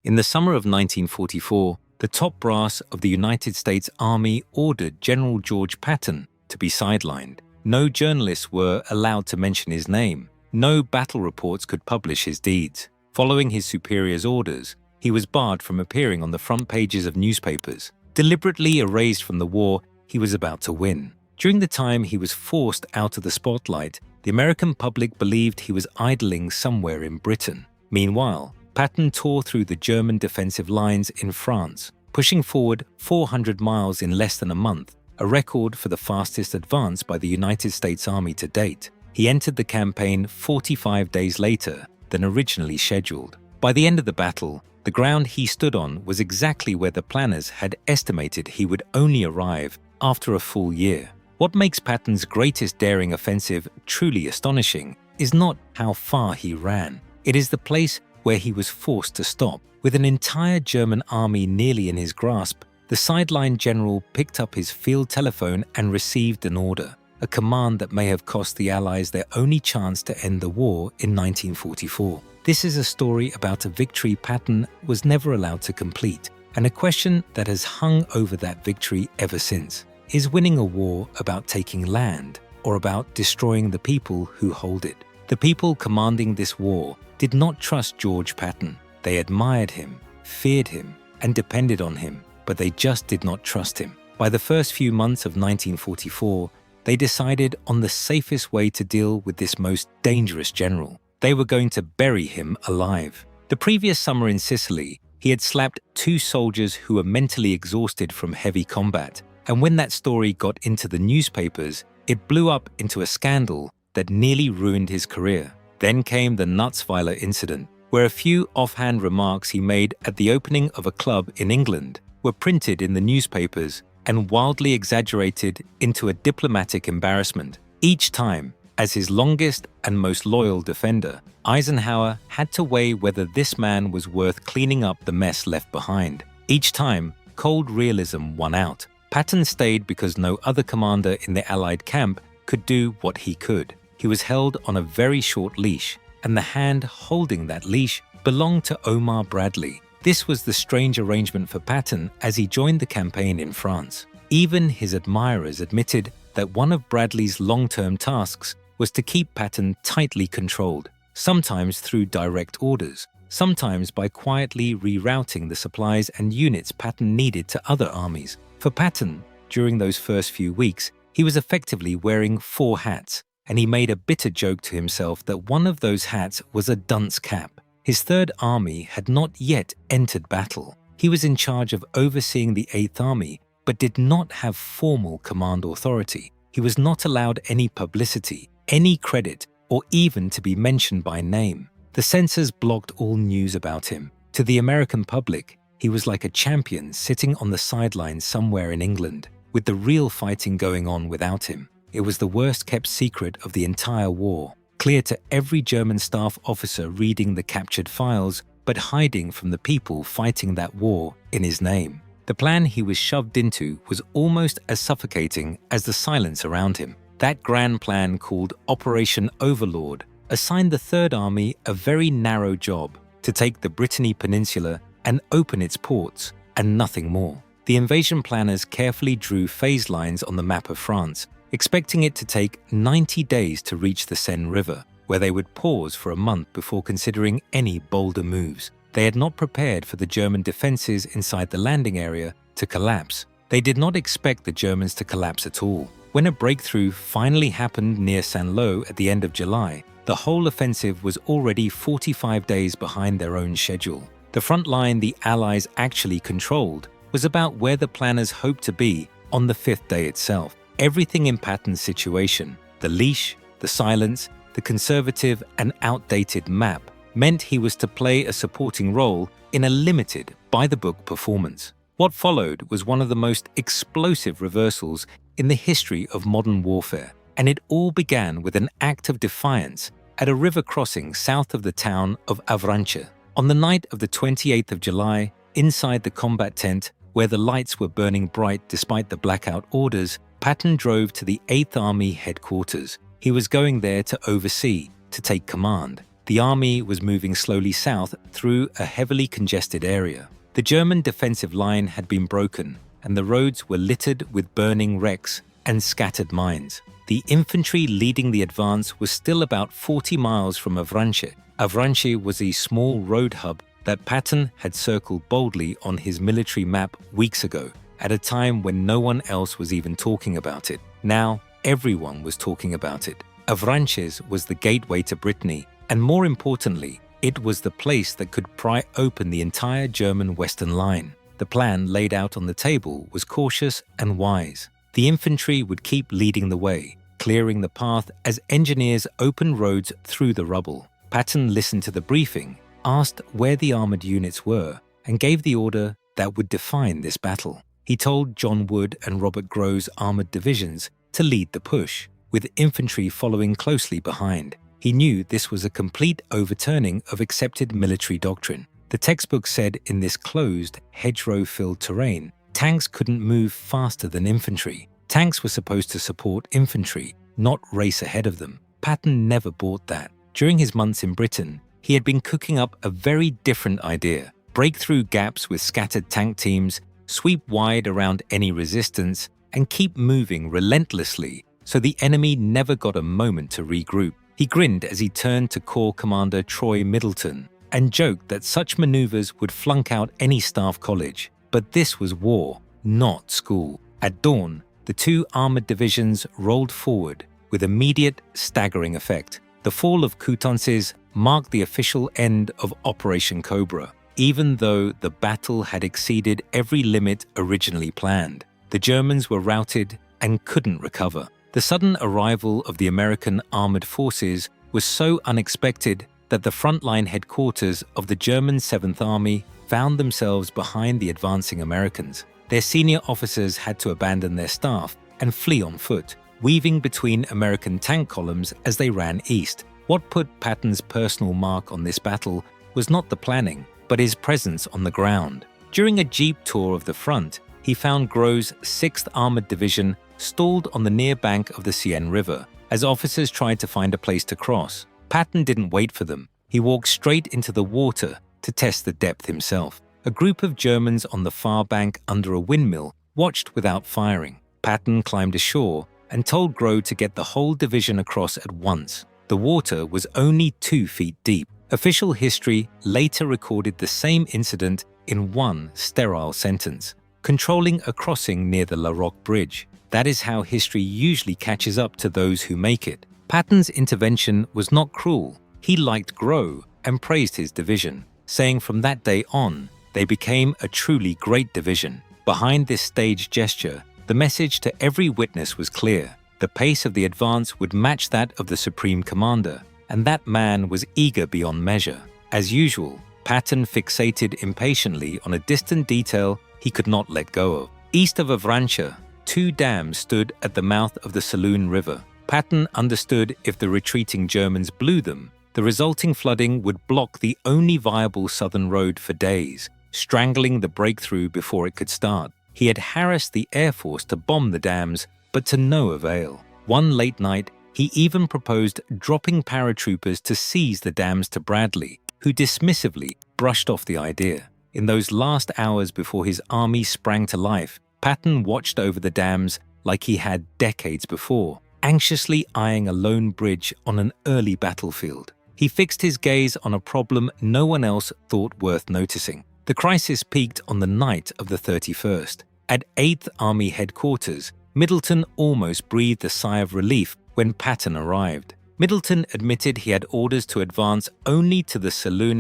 In the summer of 1944, the top brass of the United States Army ordered General George Patton to be sidelined. No journalists were allowed to mention his name. No battle reports could publish his deeds. Following his superior's orders, he was barred from appearing on the front pages of newspapers, deliberately erased from the war he was about to win. During the time he was forced out of the spotlight, the American public believed he was idling somewhere in Britain. Meanwhile, Patton tore through the German defensive lines in France, pushing forward 400 miles in less than a month, a record for the fastest advance by the United States Army to date. He entered the campaign 45 days later than originally scheduled. By the end of the battle, the ground he stood on was exactly where the planners had estimated he would only arrive after a full year. What makes Patton's greatest daring offensive truly astonishing is not how far he ran. It is the place where he was forced to stop. With an entire German army nearly in his grasp, the sideline general picked up his field telephone and received an order, a command that may have cost the Allies their only chance to end the war in 1944. This is a story about a victory Patton was never allowed to complete, and a question that has hung over that victory ever since. Is winning a war about taking land or about destroying the people who hold it? The people commanding this war did not trust George Patton. They admired him, feared him, and depended on him, but they just did not trust him. By the first few months of 1944, they decided on the safest way to deal with this most dangerous general. They were going to bury him alive. The previous summer in Sicily, he had slapped 2 soldiers who were mentally exhausted from heavy combat, and when that story got into the newspapers, it blew up into a scandal that nearly ruined his career. Then came the Nutzweiler incident, where a few offhand remarks he made at the opening of a club in England were printed in the newspapers and wildly exaggerated into a diplomatic embarrassment. Each time, as his longest and most loyal defender, Eisenhower had to weigh whether this man was worth cleaning up the mess left behind. Each time, cold realism won out. Patton stayed because no other commander in the Allied camp could do what he could. He was held on a very short leash, and the hand holding that leash belonged to Omar Bradley. This was the strange arrangement for Patton as he joined the campaign in France. Even his admirers admitted that one of Bradley's long-term tasks was to keep Patton tightly controlled, sometimes through direct orders, sometimes by quietly rerouting the supplies and units Patton needed to other armies. For Patton, during those first few weeks, he was effectively wearing 4 hats, and he made a bitter joke to himself that one of those hats was a dunce cap. His Third Army had not yet entered battle. He was in charge of overseeing the Eighth Army, but did not have formal command authority. He was not allowed any publicity, any credit, or even to be mentioned by name. The censors blocked all news about him. To the American public, he was like a champion sitting on the sidelines somewhere in England, with the real fighting going on without him. It was the worst-kept secret of the entire war, clear to every German staff officer reading the captured files, but hiding from the people fighting that war in his name. The plan he was shoved into was almost as suffocating as the silence around him. That grand plan, called Operation Overlord, assigned the Third Army a very narrow job: to take the Brittany Peninsula and open its ports, and nothing more. The invasion planners carefully drew phase lines on the map of France, expecting it to take 90 days to reach the Seine River, where they would pause for a month before considering any bolder moves. They had not prepared for the German defenses inside the landing area to collapse. They did not expect the Germans to collapse at all. When a breakthrough finally happened near Saint-Lô at the end of July, the whole offensive was already 45 days behind their own schedule. The front line the Allies actually controlled was about where the planners hoped to be on the 5th day itself. Everything in Patton's situation, the leash, the silence, the conservative and outdated map, meant he was to play a supporting role in a limited, by-the-book performance. What followed was one of the most explosive reversals in the history of modern warfare, and it all began with an act of defiance at a river crossing south of the town of Avranches. On the night of the 28th of July, inside the combat tent, where the lights were burning bright despite the blackout orders, Patton drove to the 8th Army headquarters. He was going there to oversee, to take command. the army was moving slowly south through a heavily congested area. The German defensive line had been broken, and the roads were littered with burning wrecks and scattered mines. The infantry leading the advance was still about 40 miles from Avranches. Avranches was a small road hub that Patton had circled boldly on his military map weeks ago, at a time when no one else was even talking about it. Now, everyone was talking about it. Avranches was the gateway to Brittany, and more importantly, it was the place that could pry open the entire German western line. The plan laid out on the table was cautious and wise. The infantry would keep leading the way, clearing the path as engineers opened roads through the rubble. Patton listened to the briefing, asked where the armored units were, and gave the order that would define this battle. He told John Wood and Robert Grove's armored divisions to lead the push, with infantry following closely behind. He knew this was a complete overturning of accepted military doctrine. The textbook said in this closed, hedgerow-filled terrain, tanks couldn't move faster than infantry. Tanks were supposed to support infantry, not race ahead of them. Patton never bought that. During his months in Britain, he had been cooking up a very different idea: break through gaps with scattered tank teams, sweep wide around any resistance, and keep moving relentlessly so the enemy never got a moment to regroup. He grinned as he turned to Corps Commander Troy Middleton and joked that such maneuvers would flunk out any staff college. But this was war, not school. At dawn, the two armored divisions rolled forward with immediate, staggering effect. The fall of Coutances marked the official end of Operation Cobra, even though the battle had exceeded every limit originally planned. The Germans were routed and couldn't recover. The sudden arrival of the American armored forces was so unexpected that the frontline headquarters of the German 7th Army found themselves behind the advancing Americans. Their senior officers had to abandon their staff and flee on foot, weaving between American tank columns as they ran east. What put Patton's personal mark on this battle was not the planning, but his presence on the ground. During a jeep tour of the front, he found Grove's 6th Armored Division stalled on the near bank of the Seine River as officers tried to find a place to cross. Patton didn't wait for them. He walked straight into the water to test the depth himself. A group of Germans on the far bank under a windmill watched without firing. Patton climbed ashore and told Grove to get the whole division across at once. The water was only 2 feet deep. Official history later recorded the same incident in one sterile sentence: controlling a crossing near the La Roque Bridge. That is how history usually catches up to those who make it. Patton's intervention was not cruel. He liked Grove and praised his division, saying from that day on, they became a truly great division. Behind this staged gesture, the message to every witness was clear. The pace of the advance would match that of the Supreme Commander, and that man was eager beyond measure. As usual, Patton fixated impatiently on a distant detail he could not let go of. East of Avranches, 2 dams stood at the mouth of the Saloon River. Patton understood if the retreating Germans blew them, the resulting flooding would block the only viable southern road for days, strangling the breakthrough before it could start. He had harassed the Air Force to bomb the dams, but to no avail. One late night, he even proposed dropping paratroopers to seize the dams to Bradley, who dismissively brushed off the idea. In those last hours before his army sprang to life, Patton watched over the dams like he had decades before, anxiously eyeing a lone bridge on an early battlefield. He fixed his gaze on a problem no one else thought worth noticing. The crisis peaked on the night of the 31st. At 8th Army headquarters, Middleton almost breathed a sigh of relief when Patton arrived. Middleton admitted he had orders to advance only to the Saloon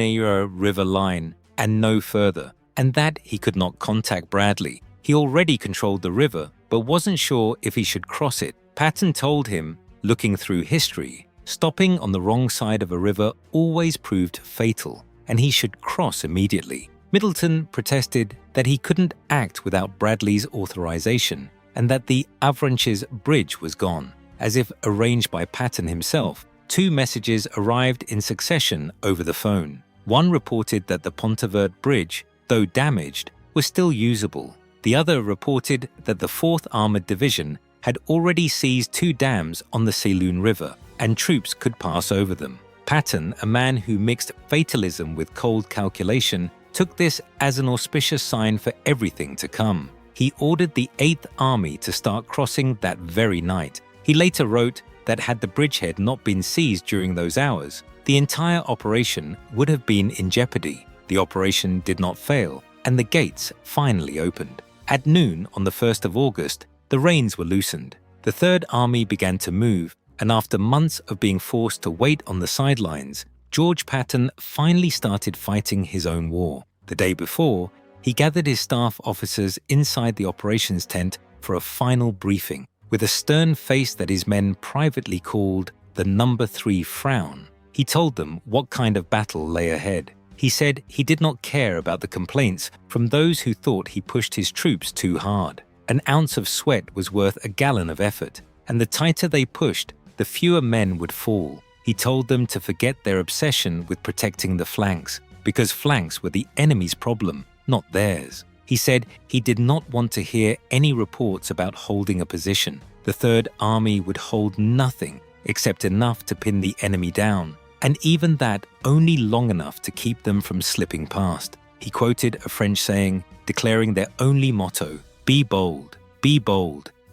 River line and no further, and that he could not contact Bradley. He already controlled the river, but wasn't sure if he should cross it. Patton told him, looking through history, stopping on the wrong side of a river always proved fatal, and he should cross immediately. Middleton protested that he couldn't act without Bradley's authorization, and that the Avranches bridge was gone. As if arranged by Patton himself, 2 messages arrived in succession over the phone. One reported that the Pontevedra bridge, though damaged, was still usable. The other reported that the 4th Armored Division had already seized 2 dams on the Saloon River, and troops could pass over them. Patton, a man who mixed fatalism with cold calculation, took this as an auspicious sign for everything to come. He ordered the 8th Army to start crossing that very night. He later wrote that had the bridgehead not been seized during those hours, the entire operation would have been in jeopardy. The operation did not fail, and the gates finally opened. At noon on the 1st of August, the reins were loosened. The Third Army began to move, and after months of being forced to wait on the sidelines, George Patton finally started fighting his own war. The day before, he gathered his staff officers inside the operations tent for a final briefing, with a stern face that his men privately called the Number 3 frown. He told them what kind of battle lay ahead. He said he did not care about the complaints from those who thought he pushed his troops too hard. An ounce of sweat was worth a gallon of effort, and the tighter they pushed, the fewer men would fall. He told them to forget their obsession with protecting the flanks, because flanks were the enemy's problem, not theirs. He said he did not want to hear any reports about holding a position. The Third Army would hold nothing except enough to pin the enemy down, and even that only long enough to keep them from slipping past. He quoted a French saying, declaring their only motto, be bold,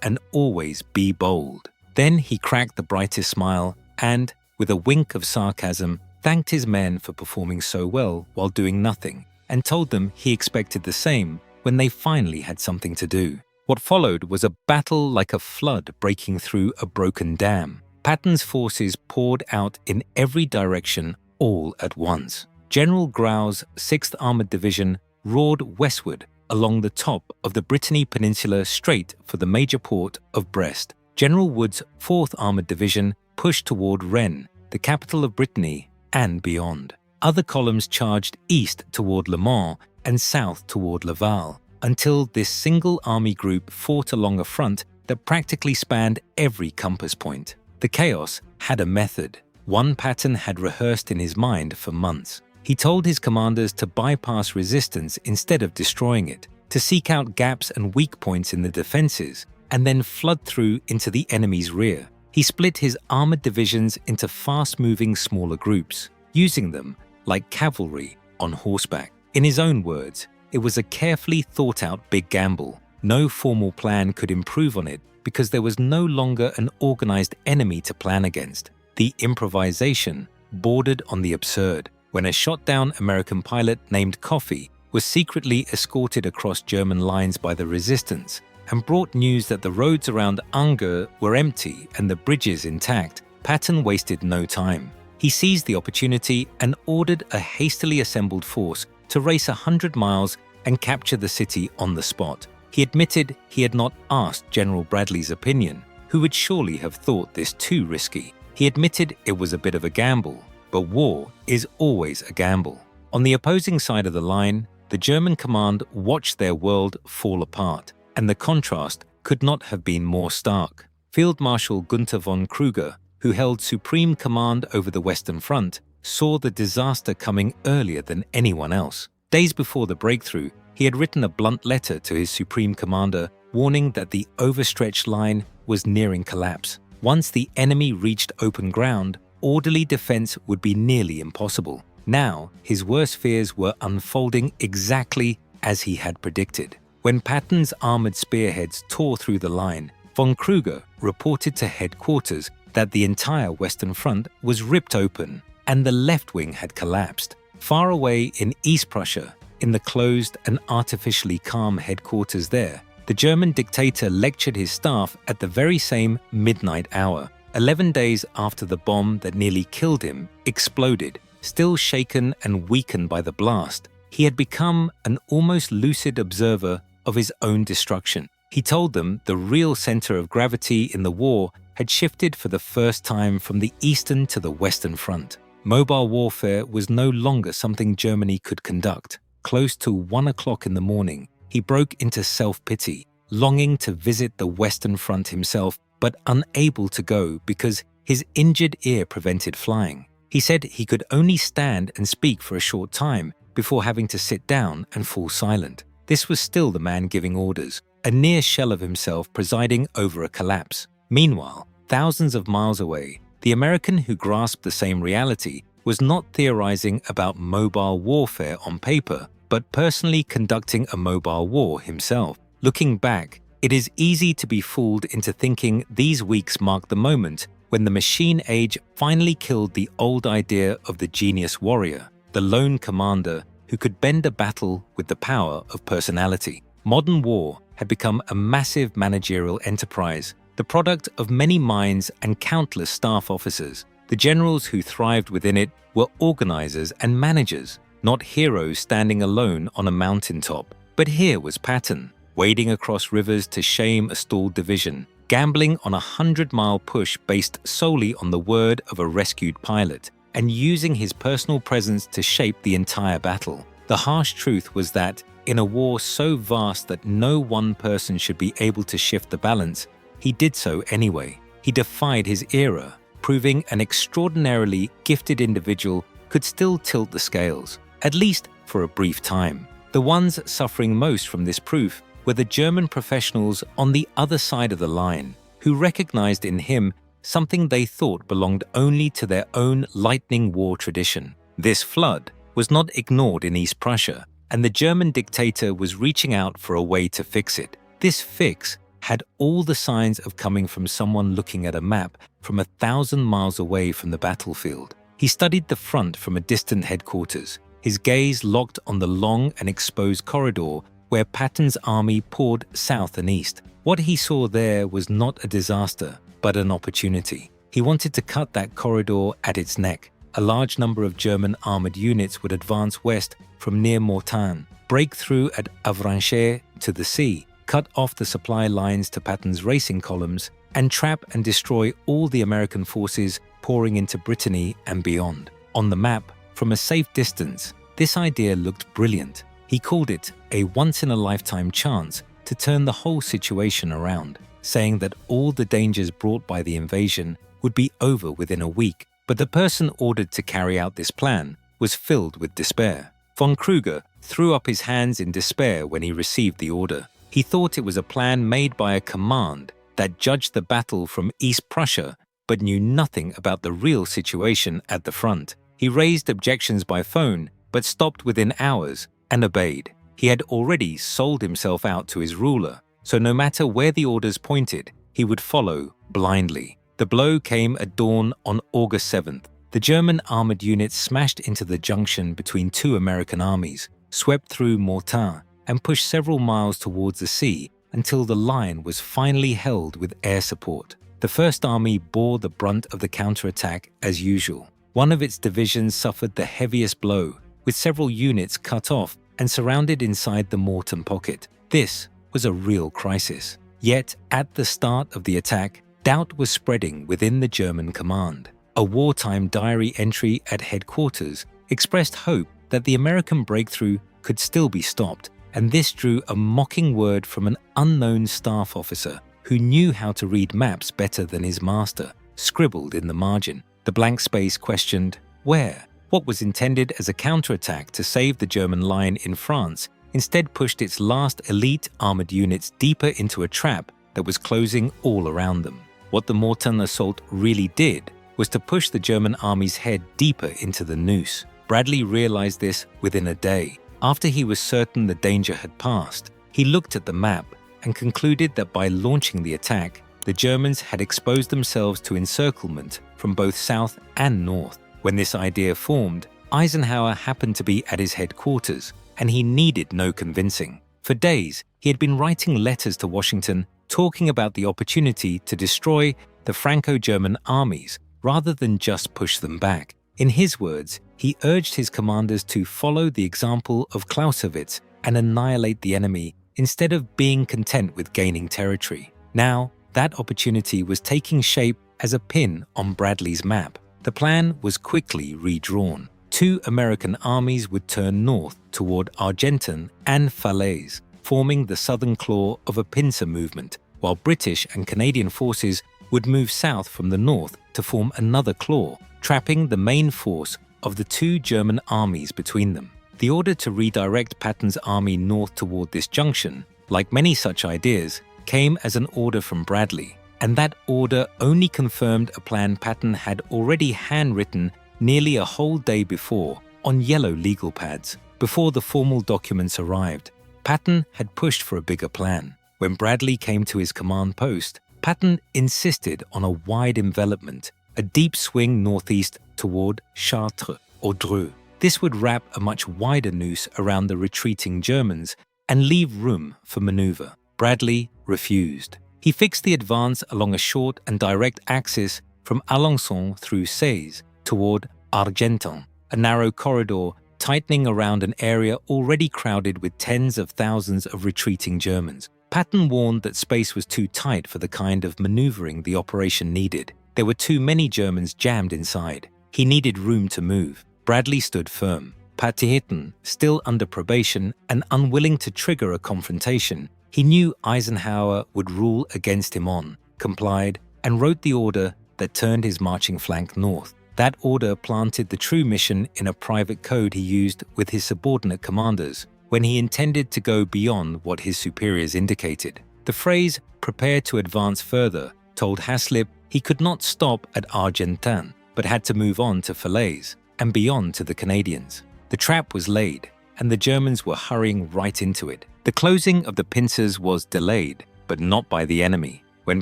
and always be bold. Then he cracked the brightest smile and, with a wink of sarcasm, thanked his men for performing so well while doing nothing, and told them he expected the same when they finally had something to do. What followed was a battle like a flood breaking through a broken dam. Patton's forces poured out in every direction all at once. General Grau's 6th Armored Division roared westward along the top of the Brittany Peninsula straight for the major port of Brest. General Wood's 4th Armored Division pushed toward Rennes, the capital of Brittany, and beyond. Other columns charged east toward Le Mans and south toward Laval, until this single army group fought along a front that practically spanned every compass point. The chaos had a method, one Patton had rehearsed in his mind for months. He told his commanders to bypass resistance instead of destroying it, to seek out gaps and weak points in the defenses, and then flood through into the enemy's rear. He split his armored divisions into fast-moving smaller groups, using them like cavalry on horseback. In his own words, it was a carefully thought-out big gamble. No formal plan could improve on it because there was no longer an organized enemy to plan against. The improvisation bordered on the absurd when a shot-down American pilot named Coffee was secretly escorted across German lines by the resistance and brought news that the roads around Angers were empty and the bridges intact. Patton wasted no time. He seized the opportunity and ordered a hastily assembled force to race 100 miles and capture the city on the spot. He admitted he had not asked General Bradley's opinion, who would surely have thought this too risky. He admitted it was a bit of a gamble, but war is always a gamble. On the opposing side of the line, the German command watched their world fall apart, and the contrast could not have been more stark. Field Marshal Gunther von Kruger, who held supreme command over the Western Front, saw the disaster coming earlier than anyone else. Days before the breakthrough, he had written a blunt letter to his supreme commander warning that the overstretched line was nearing collapse. Once the enemy reached open ground, orderly defense would be nearly impossible. Now, his worst fears were unfolding exactly as he had predicted. When Patton's armored spearheads tore through the line, von Kruger reported to headquarters that the entire Western Front was ripped open and the left wing had collapsed. Far away in East Prussia, in the closed and artificially calm headquarters there, the German dictator lectured his staff at the very same midnight hour. 11 days after the bomb that nearly killed him exploded, still shaken and weakened by the blast, he had become an almost lucid observer of his own destruction. He told them the real center of gravity in the war had shifted for the first time from the Eastern to the Western Front. Mobile warfare was no longer something Germany could conduct. Close to 1 o'clock in the morning, he broke into self-pity, longing to visit the Western Front himself, but unable to go because his injured ear prevented flying. He said he could only stand and speak for a short time before having to sit down and fall silent. This was still the man giving orders, a near shell of himself presiding over a collapse. Meanwhile, thousands of miles away, the American who grasped the same reality was not theorizing about mobile warfare on paper, but personally conducting a mobile war himself. Looking back, it is easy to be fooled into thinking these weeks mark the moment when the machine age finally killed the old idea of the genius warrior, the lone commander who could bend a battle with the power of personality. Modern war had become a massive managerial enterprise, the product of many minds and countless staff officers. The generals who thrived within it were organizers and managers, not heroes standing alone on a mountaintop. But here was Patton, wading across rivers to shame a stalled division, gambling on a 100-mile push based solely on the word of a rescued pilot, and using his personal presence to shape the entire battle. The harsh truth was that, in a war so vast that no one person should be able to shift the balance, he did so anyway. He defied his era, proving an extraordinarily gifted individual could still tilt the scales, at least for a brief time. The ones suffering most from this proof were the German professionals on the other side of the line, who recognized in him something they thought belonged only to their own lightning war tradition. This flood was not ignored in East Prussia, and the German dictator was reaching out for a way to fix it. This fix had all the signs of coming from someone looking at a map from 1,000 miles away from the battlefield. He studied the front from a distant headquarters, his gaze locked on the long and exposed corridor where Patton's army poured south and east. What he saw there was not a disaster, but an opportunity. He wanted to cut that corridor at its neck. A large number of German armored units would advance west from near Mortain, break through at Avranches to the sea, cut off the supply lines to Patton's racing columns, and trap and destroy all the American forces pouring into Brittany and beyond. On the map, from a safe distance, this idea looked brilliant. He called it a once-in-a-lifetime chance to turn the whole situation around, saying that all the dangers brought by the invasion would be over within a week. But the person ordered to carry out this plan was filled with despair. Von Kruger threw up his hands in despair when he received the order. He thought it was a plan made by a command that judged the battle from East Prussia but knew nothing about the real situation at the front. He raised objections by phone but stopped within hours and obeyed. He had already sold himself out to his ruler, so no matter where the orders pointed, he would follow blindly. The blow came at dawn on August 7th. The German armored units smashed into the junction between two American armies, swept through Mortain, and pushed several miles towards the sea until the line was finally held with air support. The First Army bore the brunt of the counterattack as usual. One of its divisions suffered the heaviest blow, with several units cut off and surrounded inside the Mortain pocket. This was a real crisis. Yet, at the start of the attack, doubt was spreading within the German command. A wartime diary entry at headquarters expressed hope that the American breakthrough could still be stopped, and this drew a mocking word from an unknown staff officer who knew how to read maps better than his master, scribbled in the margin. The blank space questioned, where? What was intended as a counterattack to save the German line in France instead pushed its last elite armored units deeper into a trap that was closing all around them. What the Mortain assault really did was to push the German army's head deeper into the noose. Bradley realized this within a day. After he was certain the danger had passed, he looked at the map and concluded that by launching the attack, the Germans had exposed themselves to encirclement from both south and north. When this idea formed, Eisenhower happened to be at his headquarters, and he needed no convincing. For days, he had been writing letters to Washington talking about the opportunity to destroy the Franco-German armies rather than just push them back. In his words, he urged his commanders to follow the example of Clausewitz and annihilate the enemy instead of being content with gaining territory. Now, that opportunity was taking shape as a pin on Bradley's map. The plan was quickly redrawn. Two American armies would turn north toward Argenton and Falaise, forming the southern claw of a pincer movement, while British and Canadian forces would move south from the north to form another claw, trapping the main force of the two German armies between them. The order to redirect Patton's army north toward this junction, like many such ideas, came as an order from Bradley. and that order only confirmed a plan Patton had already handwritten nearly a whole day before on yellow legal pads. Before the formal documents arrived, Patton had pushed for a bigger plan. When Bradley came to his command post, Patton insisted on a wide envelopment, a deep swing northeast toward Chartres or Dreux. This would wrap a much wider noose around the retreating Germans and leave room for maneuver. Bradley refused. He fixed the advance along a short and direct axis from Alençon through Sèze toward Argentan, a narrow corridor tightening around an area already crowded with tens of thousands of retreating Germans. Patton warned that space was too tight for the kind of maneuvering the operation needed. There were too many Germans jammed inside. He needed room to move. Bradley stood firm. Patton, still under probation and unwilling to trigger a confrontation, he knew Eisenhower would rule against him on, complied, and wrote the order that turned his marching flank north. That order planted the true mission in a private code he used with his subordinate commanders when he intended to go beyond what his superiors indicated. The phrase, "prepare to advance further," told Haslip he could not stop at Argentan, but had to move on to Falaise and beyond to the Canadians. The trap was laid, and the Germans were hurrying right into it. The closing of the pincers was delayed, but not by the enemy. When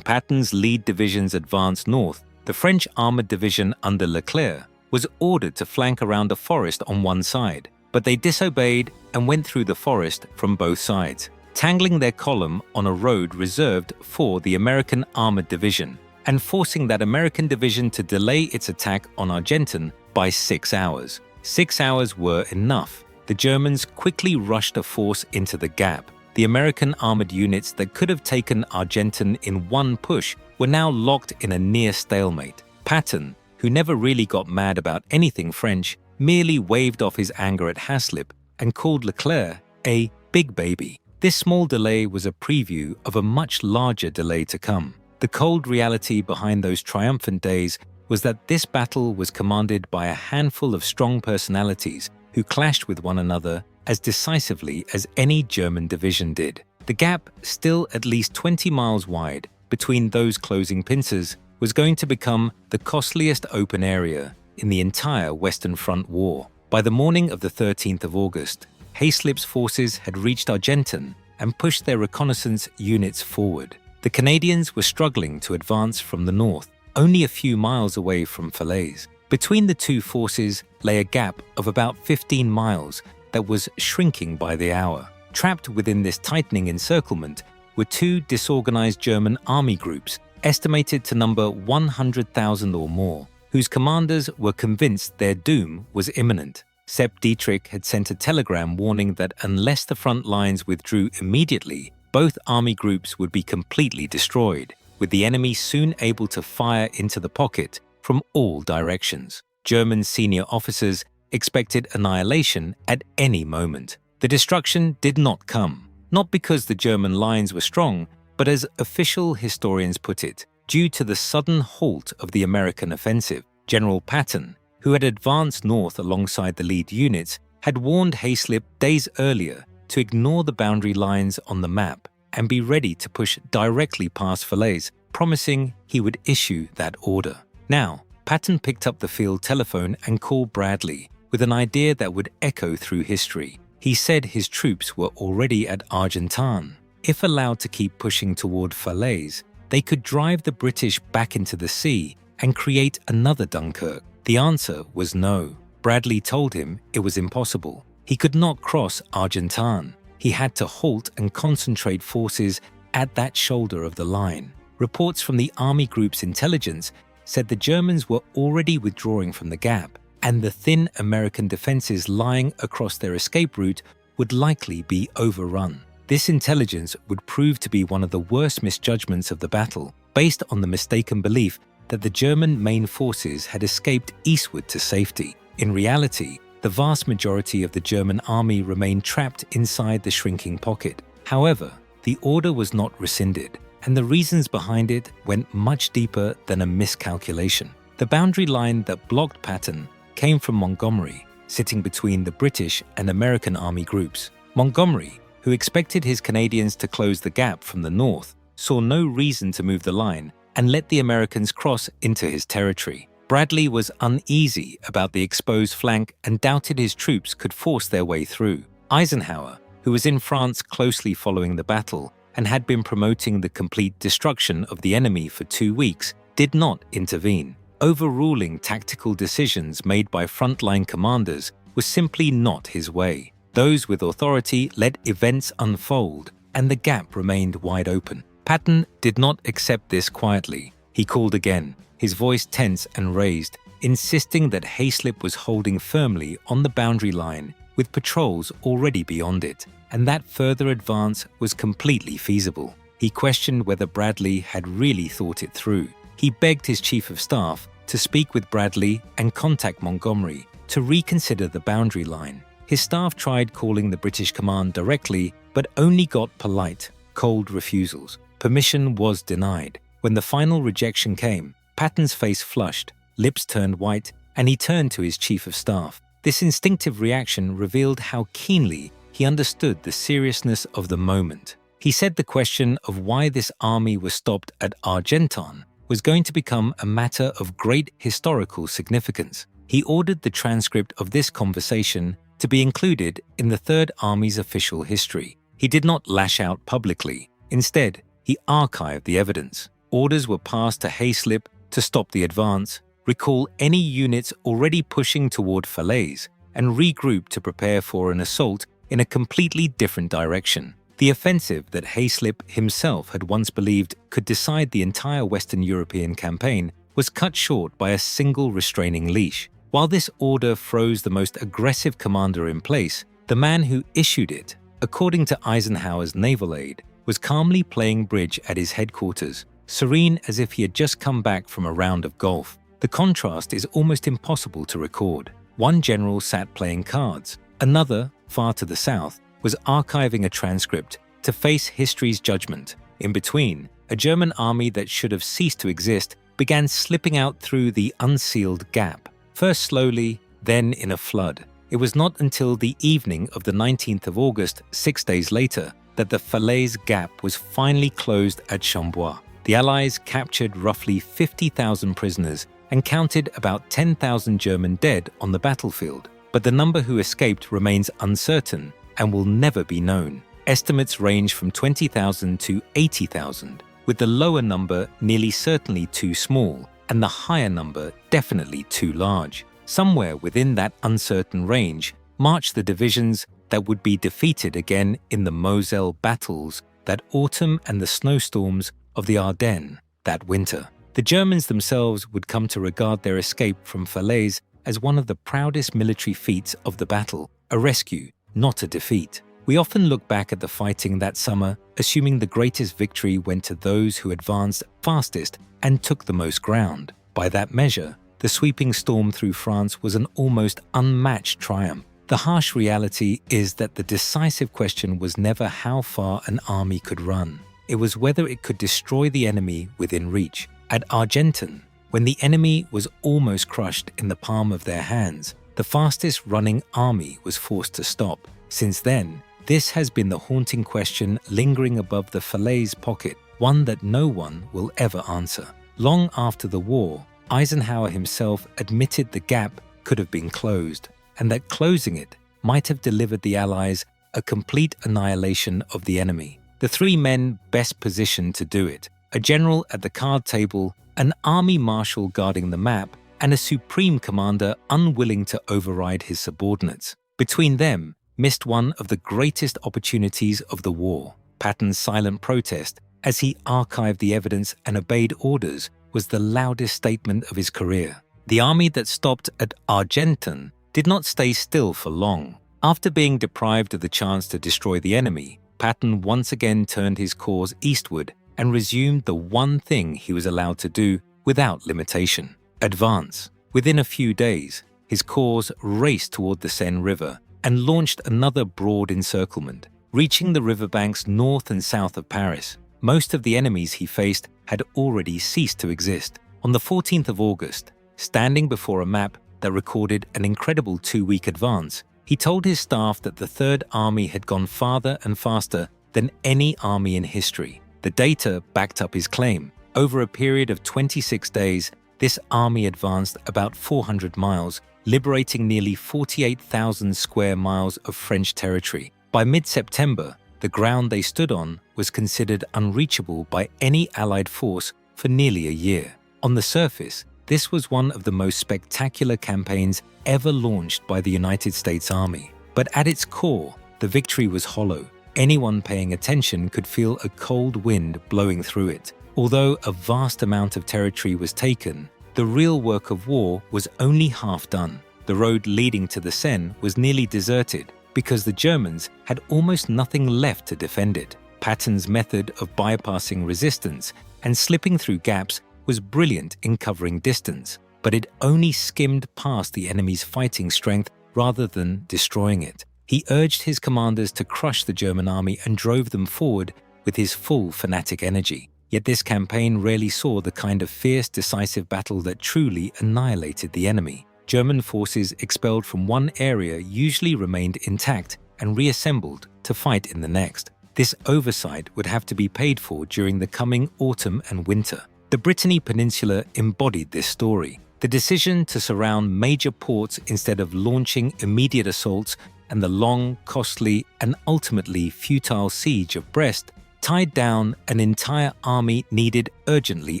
Patton's lead divisions advanced north, the French armored division under Leclerc was ordered to flank around a forest on one side, but they disobeyed and went through the forest from both sides, tangling their column on a road reserved for the American armored division and forcing that American division to delay its attack on Argentan by 6 hours. 6 hours were enough. The Germans quickly rushed a force into the gap. The American armored units that could have taken Argentan in one push were now locked in a near stalemate. Patton, who never really got mad about anything French, merely waved off his anger at Haslip and called Leclerc a big baby. This small delay was a preview of a much larger delay to come. The cold reality behind those triumphant days was that this battle was commanded by a handful of strong personalities who clashed with one another as decisively as any German division did. The gap, still at least 20 miles wide between those closing pincers, was going to become the costliest open area in the entire Western Front war. By the morning of the 13th of August, Haslip's forces had reached Argentan and pushed their reconnaissance units forward. The Canadians were struggling to advance from the north, only a few miles away from Falaise. Between the two forces lay a gap of about 15 miles that was shrinking by the hour. Trapped within this tightening encirclement were two disorganized German army groups, estimated to number 100,000 or more, whose commanders were convinced their doom was imminent. Sepp Dietrich had sent a telegram warning that unless the front lines withdrew immediately, both army groups would be completely destroyed, with the enemy soon able to fire into the pocket from all directions. German senior officers expected annihilation at any moment. The destruction did not come, not because the German lines were strong, but as official historians put it, due to the sudden halt of the American offensive. General Patton, who had advanced north alongside the lead units, had warned Haslip days earlier to ignore the boundary lines on the map and be ready to push directly past Falaise, promising he would issue that order. Now, Patton picked up the field telephone and called Bradley with an idea that would echo through history. He said his troops were already at Argentan. If allowed to keep pushing toward Falaise, they could drive the British back into the sea and create another Dunkirk. The answer was no. Bradley told him it was impossible. He could not cross Argentan. He had to halt and concentrate forces at that shoulder of the line. Reports from the army group's intelligence said the Germans were already withdrawing from the gap, and the thin American defenses lying across their escape route would likely be overrun. This intelligence would prove to be one of the worst misjudgments of the battle, based on the mistaken belief that the German main forces had escaped eastward to safety. In reality, the vast majority of the German army remained trapped inside the shrinking pocket. However, the order was not rescinded, and the reasons behind it went much deeper than a miscalculation. The boundary line that blocked Patton came from Montgomery, sitting between the British and American army groups. Montgomery, who expected his Canadians to close the gap from the north, saw no reason to move the line and let the Americans cross into his territory. Bradley was uneasy about the exposed flank and doubted his troops could force their way through. Eisenhower, who was in France closely following the battle and had been promoting the complete destruction of the enemy for 2 weeks, did not intervene. Overruling tactical decisions made by frontline commanders was simply not his way. Those with authority let events unfold, and the gap remained wide open. Patton did not accept this quietly. He called again, his voice tense and raised, insisting that Hayslip was holding firmly on the boundary line with patrols already beyond it, and that further advance was completely feasible. He questioned whether Bradley had really thought it through. He begged his chief of staff to speak with Bradley and contact Montgomery to reconsider the boundary line. His staff tried calling the British command directly, but only got polite, cold refusals. Permission was denied. When the final rejection came, Patton's face flushed, lips turned white, and he turned to his chief of staff. This instinctive reaction revealed how keenly he understood the seriousness of the moment. He said the question of why this army was stopped at Argenton was going to become a matter of great historical significance. He ordered the transcript of this conversation to be included in the Third Army's official history. He did not lash out publicly. Instead, he archived the evidence. Orders were passed to Hayslip to stop the advance, recall any units already pushing toward Falaise, and regroup to prepare for an assault in a completely different direction. The offensive that Hayslip himself had once believed could decide the entire Western European campaign was cut short by a single restraining leash. While this order froze the most aggressive commander in place, the man who issued it, according to Eisenhower's naval aide, was calmly playing bridge at his headquarters, serene as if he had just come back from a round of golf. The contrast is almost impossible to record. One general sat playing cards. Another, far to the south, was archiving a transcript to face history's judgment. In between, a German army that should have ceased to exist began slipping out through the unsealed gap, first slowly, then in a flood. It was not until the evening of the 19th of August, 6 days later, that the Falaise gap was finally closed at Chambois. The Allies captured roughly 50,000 prisoners and counted about 10,000 German dead on the battlefield. But the number who escaped remains uncertain and will never be known. Estimates range from 20,000 to 80,000, with the lower number nearly certainly too small and the higher number definitely too large. Somewhere within that uncertain range marched the divisions that would be defeated again in the Moselle battles that autumn and the snowstorms of the Ardennes that winter. The Germans themselves would come to regard their escape from Falaise as one of the proudest military feats of the battle, a rescue, not a defeat. We often look back at the fighting that summer, assuming the greatest victory went to those who advanced fastest and took the most ground. By that measure, the sweeping storm through France was an almost unmatched triumph. The harsh reality is that the decisive question was never how far an army could run. It was whether it could destroy the enemy within reach. At Argenton, when the enemy was almost crushed in the palm of their hands, the fastest running army was forced to stop. Since then, this has been the haunting question lingering above the Falaise pocket, one that no one will ever answer. Long after the war, Eisenhower himself admitted the gap could have been closed, and that closing it might have delivered the Allies a complete annihilation of the enemy. The three men best positioned to do it, a general at the card table, an army marshal guarding the map, and a supreme commander unwilling to override his subordinates. Between them, missed one of the greatest opportunities of the war. Patton's silent protest, as he archived the evidence and obeyed orders, was the loudest statement of his career. The army that stopped at Argenton did not stay still for long. After being deprived of the chance to destroy the enemy, Patton once again turned his course eastward and resumed the one thing he was allowed to do without limitation: advance. Within a few days, his corps raced toward the Seine River and launched another broad encirclement, reaching the riverbanks north and south of Paris. Most of the enemies he faced had already ceased to exist. On the 14th of August, standing before a map that recorded an incredible 2-week advance, he told his staff that the Third Army had gone farther and faster than any army in history. The data backed up his claim. Over a period of 26 days, this army advanced about 400 miles, liberating nearly 48,000 square miles of French territory. By mid-September, the ground they stood on was considered unreachable by any Allied force for nearly a year. On the surface, this was one of the most spectacular campaigns ever launched by the United States Army. But at its core, the victory was hollow. Anyone paying attention could feel a cold wind blowing through it. Although a vast amount of territory was taken, the real work of war was only half done. The road leading to the Seine was nearly deserted because the Germans had almost nothing left to defend it. Patton's method of bypassing resistance and slipping through gaps was brilliant in covering distance, but it only skimmed past the enemy's fighting strength rather than destroying it. He urged his commanders to crush the German army and drove them forward with his full fanatic energy. Yet this campaign rarely saw the kind of fierce, decisive battle that truly annihilated the enemy. German forces expelled from one area usually remained intact and reassembled to fight in the next. This oversight would have to be paid for during the coming autumn and winter. The Brittany Peninsula embodied this story. The decision to surround major ports instead of launching immediate assaults and the long, costly, and ultimately futile siege of Brest tied down an entire army needed urgently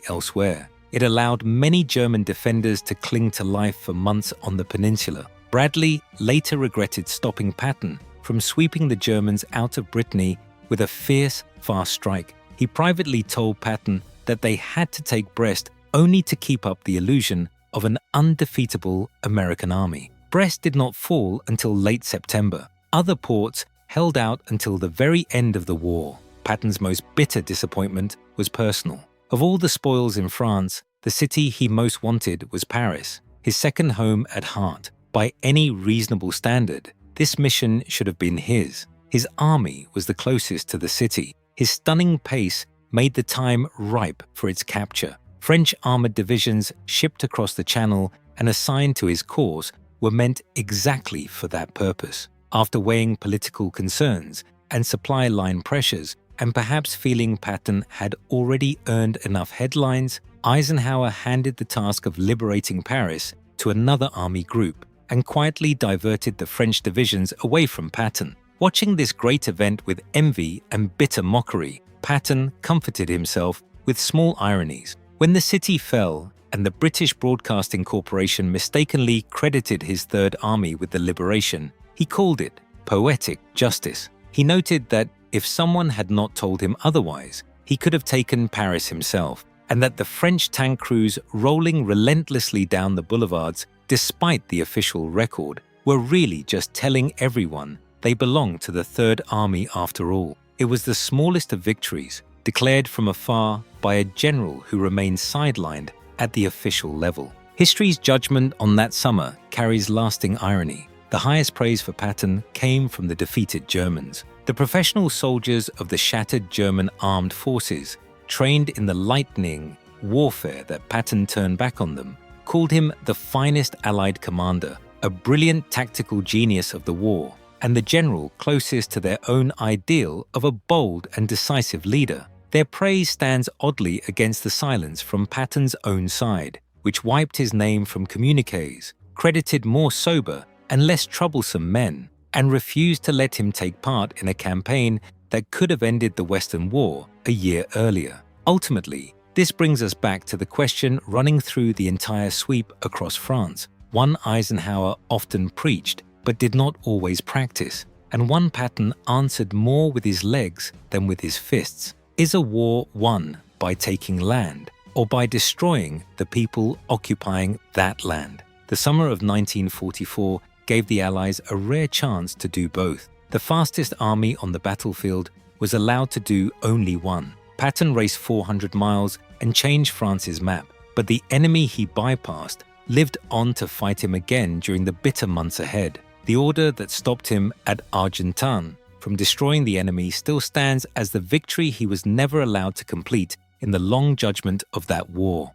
elsewhere. It allowed many German defenders to cling to life for months on the peninsula. Bradley later regretted stopping Patton from sweeping the Germans out of Brittany with a fierce, fast strike. He privately told Patton that they had to take Brest only to keep up the illusion of an undefeatable American army. Brest did not fall until late September. Other ports held out until the very end of the war. Patton's most bitter disappointment was personal. Of all the spoils in France, the city he most wanted was Paris, his second home at heart. By any reasonable standard, this mission should have been his. His army was the closest to the city. His stunning pace made the time ripe for its capture. French armored divisions shipped across the Channel and assigned to his cause were meant exactly for that purpose. After weighing political concerns and supply line pressures, and perhaps feeling Patton had already earned enough headlines, Eisenhower handed the task of liberating Paris to another army group and quietly diverted the French divisions away from Patton. Watching this great event with envy and bitter mockery, Patton comforted himself with small ironies. When the city fell and the British Broadcasting Corporation mistakenly credited his Third Army with the liberation, he called it poetic justice. He noted that if someone had not told him otherwise, he could have taken Paris himself, and that the French tank crews rolling relentlessly down the boulevards, despite the official record, were really just telling everyone they belonged to the Third Army after all. It was the smallest of victories, declared from afar by a general who remained sidelined at the official level. History's judgment on that summer carries lasting irony. The highest praise for Patton came from the defeated Germans. The professional soldiers of the shattered German armed forces, trained in the lightning warfare that Patton turned back on them, called him the finest Allied commander, a brilliant tactical genius of the war, and the general closest to their own ideal of a bold and decisive leader. Their praise stands oddly against the silence from Patton's own side, which wiped his name from communiques, credited more sober and less troublesome men, and refused to let him take part in a campaign that could have ended the Western War a year earlier. Ultimately, this brings us back to the question running through the entire sweep across France, one Eisenhower often preached but did not always practice, and one Patton answered more with his legs than with his fists. Is a war won by taking land or by destroying the people occupying that land? The summer of 1944 gave the Allies a rare chance to do both. The fastest army on the battlefield was allowed to do only one. Patton raced 400 miles and changed France's map, but the enemy he bypassed lived on to fight him again during the bitter months ahead. The order that stopped him at Argentan from destroying the enemy still stands as the victory he was never allowed to complete in the long judgment of that war.